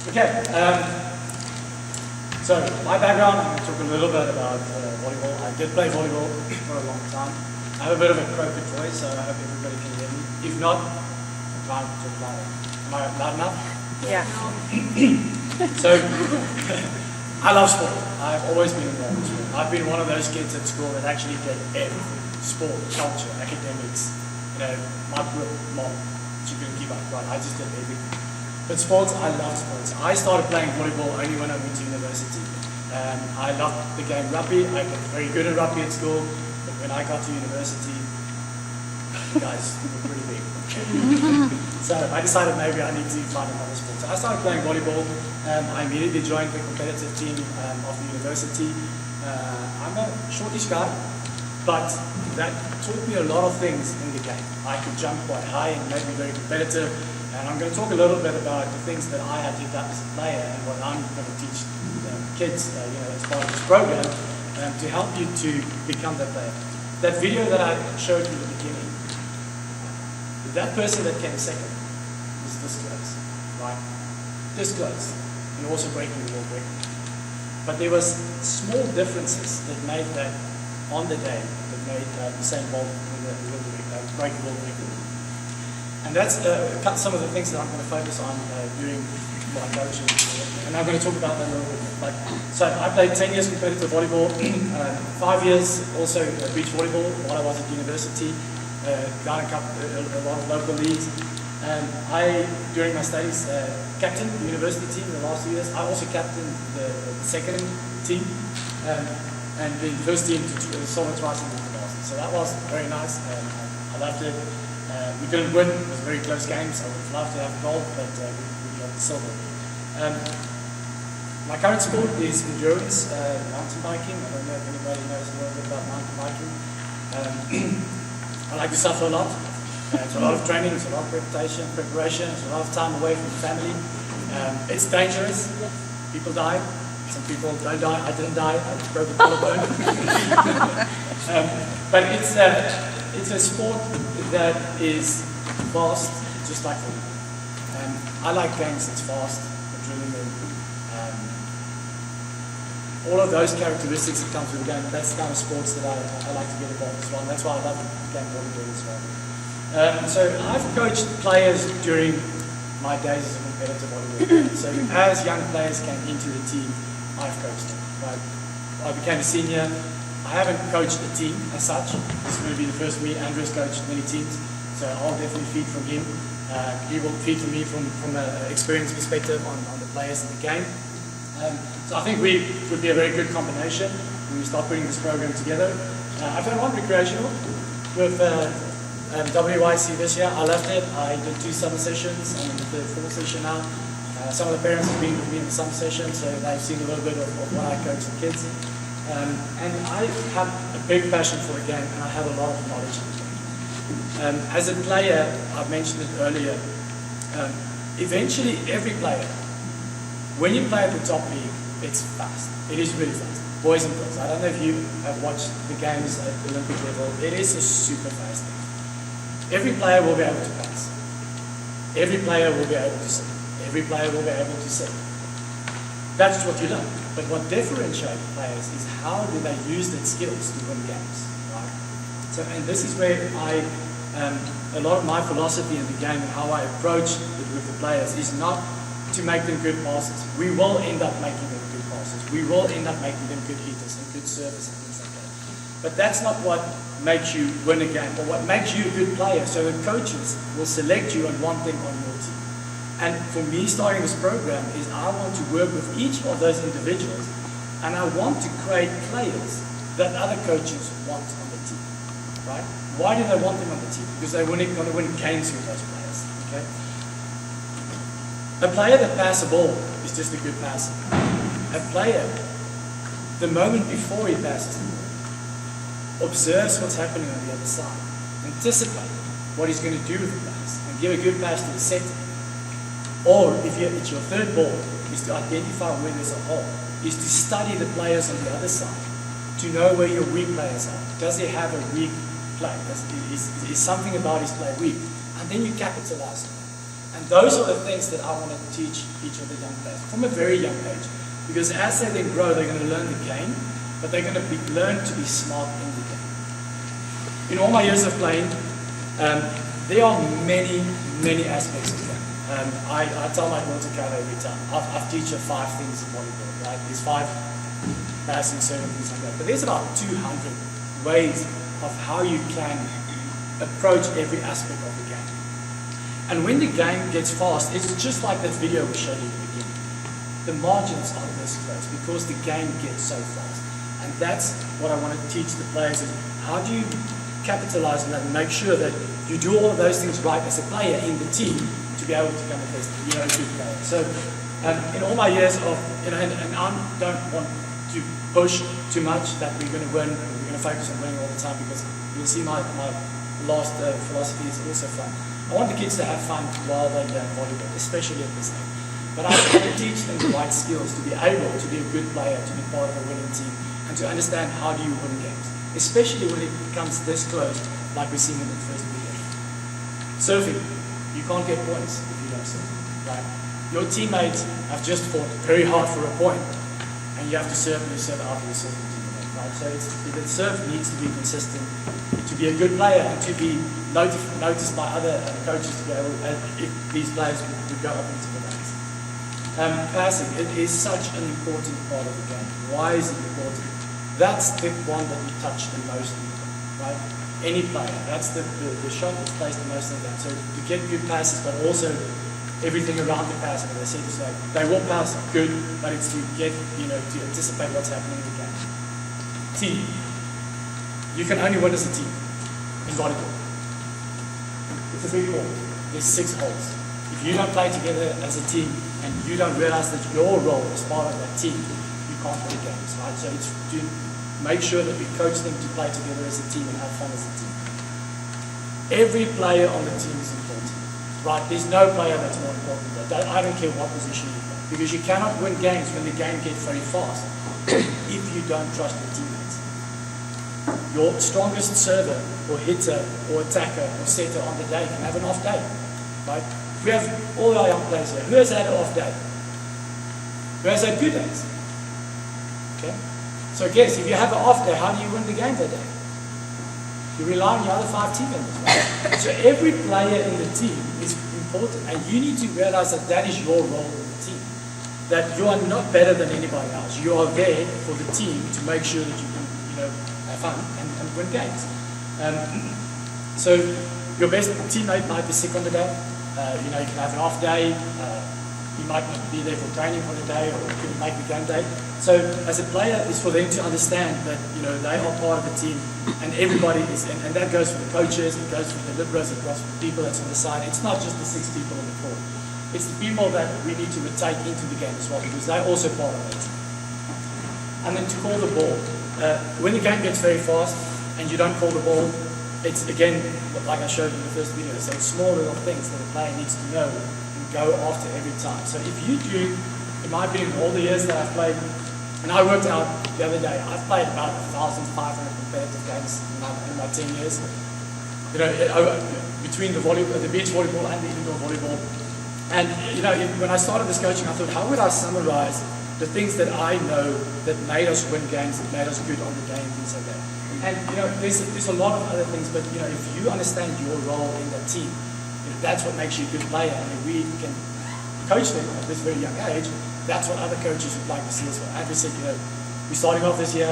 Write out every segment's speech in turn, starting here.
Okay, so my background, I'm going to talk a little bit about volleyball. I did play volleyball for a long time. I have a bit of a croaky voice, so I hope everybody can hear me. If not, I'm trying to talk louder. Am I loud enough? Yeah. So, I love sport. I've always been involved in sport. I've been one of those kids at school that actually did everything. Sport, culture, academics, my mom, she couldn't keep up, right? I just did everything. But sports, I love sports. I started playing volleyball only when I went to university. I loved the game rugby. I got very good at rugby at school, but when I got to university, you guys were pretty big. So I decided maybe I need to find another sport. So I started playing volleyball. I immediately joined the competitive team of the university. I'm a shortish guy, but that taught me a lot of things in the game. I could jump quite high and made me very competitive. And I'm going to talk a little bit about the things that I had to adapt as a player and what I'm going to teach kids, as part of this program, to help you to become that player. That video that I showed you at the beginning, that person that came second was this close, right? This close, and also breaking the world record. But there was small differences that made that on the day that made the same ball break the world record. And that's some of the things that I'm going to focus on during my coaching. And I'm going to talk about that a little bit. So I played 10 years competitive volleyball, 5 years also beach volleyball while I was at university, Ghana Cup, a lot of local leagues. And I, during my studies, captained the university team in the last 2 years. I also captained the second team and the first team to solve twice in the Boston. So that was very nice. I loved it. We didn't win. It was a very close game, so I would have loved to have gold, but we got the silver. My current sport is endurance, mountain biking. I don't know if anybody knows a little bit about mountain biking. I like to suffer a lot. It's a lot of training, it's a lot of preparation, it's a lot of time away from the family. It's dangerous. People die. Some people don't die. I didn't die. I just broke a collarbone. But it's a sport that is fast, just like volleyball. I like games that's fast, adrenaline, all of those characteristics that come with the game. That's the kind of sports that I like to get involved as well. And that's why I love game volleyball as well. So I've coached players during my days as a competitive volleyball player. So as young players came into the team, I've coached them. I became a senior. I haven't coached a team as such. This is going to be the first me. Andrew's coached many teams, so I'll definitely feed from him. He will feed from me from an experience perspective on the players in the game. So I think we would be a very good combination when we start putting this program together. I've done one recreational with WYSC this year. I loved it. I did 2 summer sessions. I'm in the third full session now. Some of the parents have been with me in the summer session, so they've seen a little bit of what I coach the kids. And I have a big passion for the game, and I have a lot of knowledge of the game. As a player, I've mentioned it earlier, eventually every player, when you play at the top league, it's fast. It is really fast. Boys and girls. I don't know if you have watched the games at the Olympic level. It is a super fast thing. Every player will be able to pass. Every player will be able to sit. Every player will be able to sit. That's what you learn. But what differentiates players is how do they use their skills to win games, right? So, and this is where a lot of my philosophy in the game and how I approach it with the players is not to make them good passes. We will end up making them good passes. We will end up making them good hitters and good service and things like that. But that's not what makes you win a game, but what makes you a good player. So the coaches will select you and want them on your team. And for me, starting this program is I want to work with each of those individuals, and I want to create players that other coaches want on the team, right? Why do they want them on the team? Because they're going to win games with those players, okay? A player that passes a ball is just a good passer. A player, the moment before he passes the ball, observes what's happening on the other side, anticipate what he's going to do with the pass, and give a good pass to the setter. Or if it's your third ball, is to identify where there's a hole, is to study the players on the other side, to know where your weak players are. Does he have a weak play? Is something about his play weak? And then you capitalize on that. And those are the things that I want to teach each of the young players from a very young age. Because as they then grow, they're going to learn the game, but they're going to learn to be smart in the game. In all my years of playing, there are many, many aspects of the game. I tell my daughter Kayla every time, I've teach her 5 things in volleyball, right? There's 5 passing, serving, things like that. But there's about 200 ways of how you can approach every aspect of the game. And when the game gets fast, it's just like that video we showed you at the beginning. The margins are this close because the game gets so fast. And that's what I want to teach the players is how do you capitalize on that and make sure that you do all of those things right as a player in the team to be able to become a good player. So in all my years of, and I don't want to push too much that we're going to win, we're going to focus on winning all the time because you'll see my last philosophy is also fun. I want the kids to have fun while they learn volleyball, especially at this age. But I want to teach them the right skills to be able to be a good player, to be part of a winning team, and to understand how do you win games, especially when it comes this close, like we're seeing in the first video. Surfing, you can't get points if you don't serve, right? Your teammates have just fought very hard for a point, and you have to serve and you serve after the serving teammate, right? So the serve needs to be consistent, to be a good player, and to be noticed by other coaches to be able, if these players would go up into the ranks. Passing, it is such an important part of the game. Why is it important? That's the one that we touch the most in the game, right? Any player, that's the shot that's placed the most in the game. So to get good passes, but also everything around the pass, as I said, is like, they will pass good, but it's to get, to anticipate what's happening in the game. Team. You can only win as a team in volleyball. It's a big ball. There's 6 holes. If you don't play together as a team and you don't realize that your role is part of that team, you can't win games, right? So it's to make sure that we coach them to play together as a team and have fun as a team. Every player on the team is important, right? There's no player that's more important than that. I don't care what position you play, because you cannot win games when the game gets very fast if you don't trust your teammates. Your strongest server or hitter or attacker or setter on the day can have an off day, right? We have all our young players here. Who has had an off day? Who has had good days? Okay? So guess, if you have an off day, how do you win the game that day? You rely on your other 5 team members, right? So every player in the team is important, and you need to realize that that is your role in the team. That you are not better than anybody else. You are there for the team to make sure that you can, have fun and win games. So your best teammate might be sick on the day. You can have an off day. You might not be there for training for the day or couldn't make the game day. So as a player, it's for them to understand that they are part of the team, and everybody is, and that goes for the coaches, it goes for the liberals, it goes for the people that's on the side. It's not just the 6 people on the court. It's the people that we need to take into the game as well, because they're also part of it. And then to call the ball. When the game gets very fast and you don't call the ball, it's again, like I showed in the first video, so it's small little things that a player needs to know and go after every time. So if you do, in my opinion, all the years that I've played, and I worked out the other day, I've played about 1,500 competitive games in my 10 years. Between the beach volleyball and the indoor volleyball. And when I started this coaching, I thought, how would I summarize the things that I know that made us win games, that made us good on the game, things like that. And there's a lot of other things, but if you understand your role in that team, that's what makes you a good player. And if we can coach them at this very young age, that's what other coaches would like to see as well. As we said, we're starting off this year.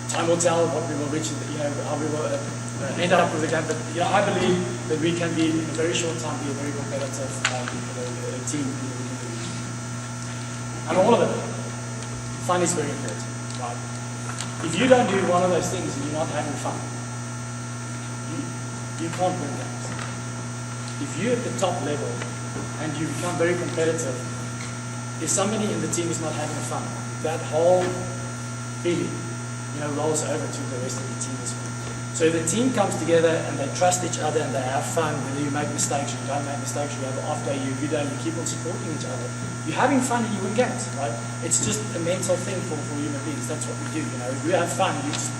Time will tell what we will reach. How we will end up with the game. But I believe that we can be in a very short time be a very competitive team. And all of it, fun is very important, right? If you don't do one of those things and you're not having fun, you can't win games. If you're at the top level and you become very competitive, if somebody in the team is not having fun, that whole feeling, rolls over to the rest of the team as well. So if the team comes together and they trust each other and they have fun, whether you make mistakes, you don't make mistakes, you have an off day, you do that, you keep on supporting each other, you're having fun and you win games, right? It's just a mental thing for human beings. That's what we do, If we have fun,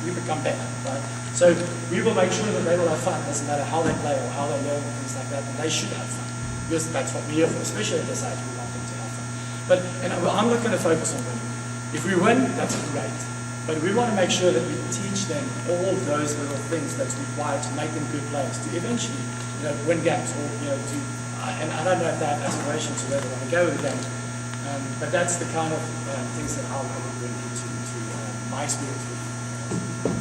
we become better, right? So we will make sure that they will have fun. It doesn't matter how they play or how they learn and things like that, but they should have fun. because that's what we're here for, especially at this age, we want them to have fun. But I'm not going to focus on winning. If we win, that's great. But we want to make sure that we teach them all those little things that's required to make them good players, to eventually, win games, or and I don't know if they have aspirations to where they want to go with the game, but that's the kind of things that I would bring into my experience with.